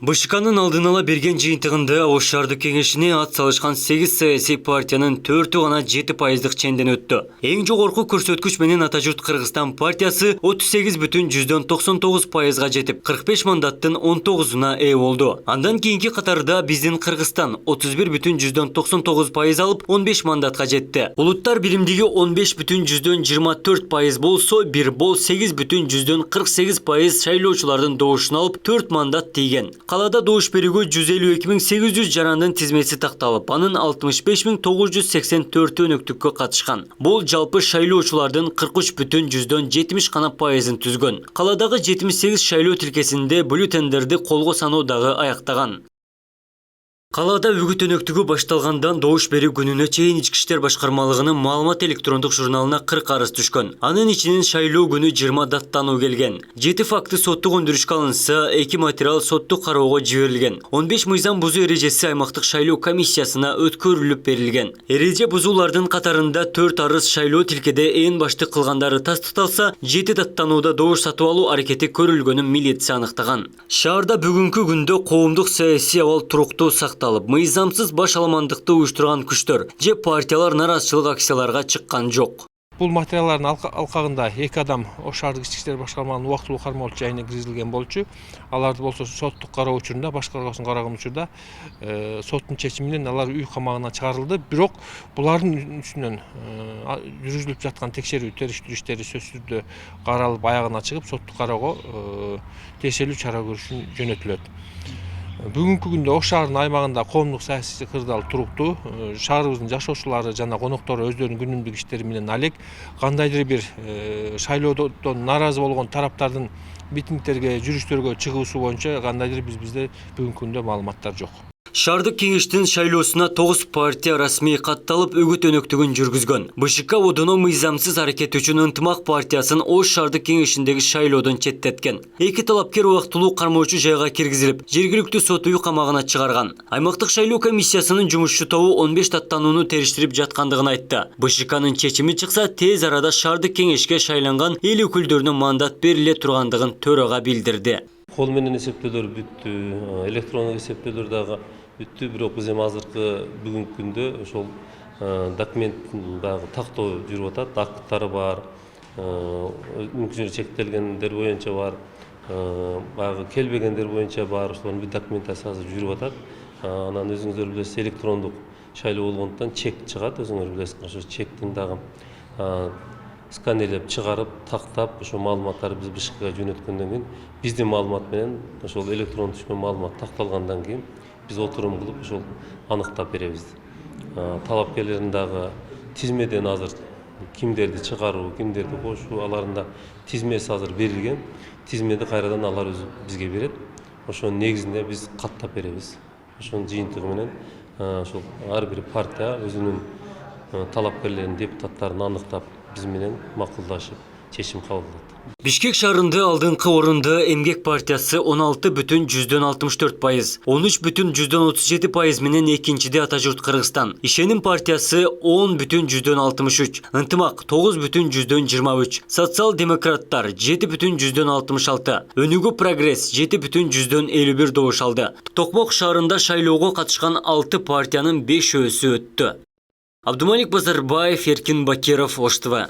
БШКнын алдын ала берген жыйынтыгында Ош шаардык кеңешине ат салышкан 8 саясий партиянын 4-ü гана 7% ченден өттү. Эң жогорку көрсөткүч менен Атажурт Кыргызстан партиясы 38,99%га жетип, 45 мандаттын 19-уна ээ болду. Андан кийинки катарда биздин Кыргызстан 31,99% алып, 15 мандатка жетти. Улуттар биримдиги 15,24% болсо, бир бол 8,48% шайлоочулардын добушун алып, 4 мандат тийген. Қалада добуш берүүгө 152.800 жарандын тизмеси такталып, анын 65.984 өнөктүккө катышкан. Бул жалпы шайлоочулардын 43,70 гана пайызын түзгөн. Каладагы 78 шайлоо тилкесинде бюллетендерди колго саноо дагы аяктаган. Қалада үгүт өнөктүгү башталгандан добуш берүү күнүнө чейин Ички иштер башкармалыгынын маалымат электрондук журналына 40 арыз түшкөн. Анын ичинен шайлоо күнү 20 даттануу келген. 7 факты соттук өндүрүшкө алынса, 2 материал соттук кароого жиберилген. 15 мыйзам бузуу эрежеси аймактык шайлоо комиссиясына өткөрүлүп берилген. Эреже бузуулардын катарында 4 арыз шайлоо тилкеде эң башты кылгандары тастыкталса, 7 даттанууда добуш сатып алуу аракети көрүлгөнүн милиция аныктаган. Шаарда бүгүнкү күндө коомдук саясий абал туруктуу мыйзамсыз баш аламандыкты уюштурган күчтөр же партиялар нараазычылык акцияларга чыккан жок. Бул материалдардын алкагында 2 адам Ош шаардык ички иштер башкармалыгынын убактылуу кармоолчу жайына киргизилген болчу. Аларды болсо соттук кароо учурунда, башкармасын караган учурда соттун чечими менен алар үй камагына чыгарылды. Бирок булардын үстүнөн жүргүзүлүп жаткан текшерүү териштирүү иштери сөзсүз түрдө каралып аягына чыгып, соттук кароого тиешелүү чара көрүш үчүн жөнөтүлөт. Бүгүнкү күндө Ош шаарынын аймагында коомдук саясий кырдаал туруктуу, шаарыбыздын жашоочулары жана коноктору өздөрүнүн күнүмдүк иштери менен алек. Кандайдыр бир шайлоодон нааразы болгон тараптардын митингтерге, жүрүштөргө чыгуусу боюнча кандайдыр бизде бүгүнкү күндө маалыматтар жок. Шаардык кеңештин шайлоосуна 9 партия расмий катталып үгүт өнөктүгүн жүргүзгөн. БШК одоно мыйзамсыз аракет үчүн Ынтымак партиясын Ош шаардык кеңешиндеги шайлоодон четтеткен. 2 талапкер убактылуу кармоочу жайга киргизилип, жергиликтүү сот үй камагына чыгарган. Аймактык шайлоо комиссиясынын жумушчу тобу 15 даттанууну териштирип жаткандыгын айтты. БШКнын чечими чыкса, тез арада шаардык кеңешке шайланган эл өкүлдөрүнө мандат бериле тургандыгын төрага билдирди. Кол менен эсептөөлөр бүттү, электрондук эсептөөлөр дагы бүттү, бирок биз эми азыркы бүгүнкү күндө ошол документтин дагы тактоо жүрүп атат, акттары бар, мүмкүнчүлүгү чектелгендер боюнча бар, баягы келбегендер боюнча бар, ошолордун документациясы азыр жүрүп атат. Анан өзүңүздөр билесиз, электрондук шайлоо болгондуктан чек чыгат, өзүңөр билесиз, ошо чектин дагы сканерлеп чыгарып, тактап, ошо маалыматтарды биз БШКга жөнөткөндөн кийин, биздин маалымат менен ошол электрондук түшкөн маалымат такталгандан кийин биз отурум кылып, ошол аныктап беребиз. Талапкерлердин дагы тизмеден азыр кимдерди чыгаруу, кимдерди кошуу, алардын тизмеси азыр берилген. Тизмеди кайрадан алар өзү бизге берет. Ошонун негизинде биз каттап беребиз. Ошонун жыйынтыгы менен ошол ар бир партия өзүнүн талапкерлерин, депутаттарын аныктап, биз менен макулдашып, чечим кабыл кылат. Бишкек шаарында алдыңкы орунда Эмгек партиясы 16,64%, 13,37% менен экинчиде Атажурт Кыргызстан. Ишеним партиясы 10,63%, Ынтымак 9,23%, Социал-демократтар 7,66%, Өнүгүү прогресс 7,51% добуш алды. Токмок шаарында шайлоого катышкан 6 партиянын 5-өсү өттү. Абдумалик Базарбаев, Эркин Бакиров, Ош ТВ.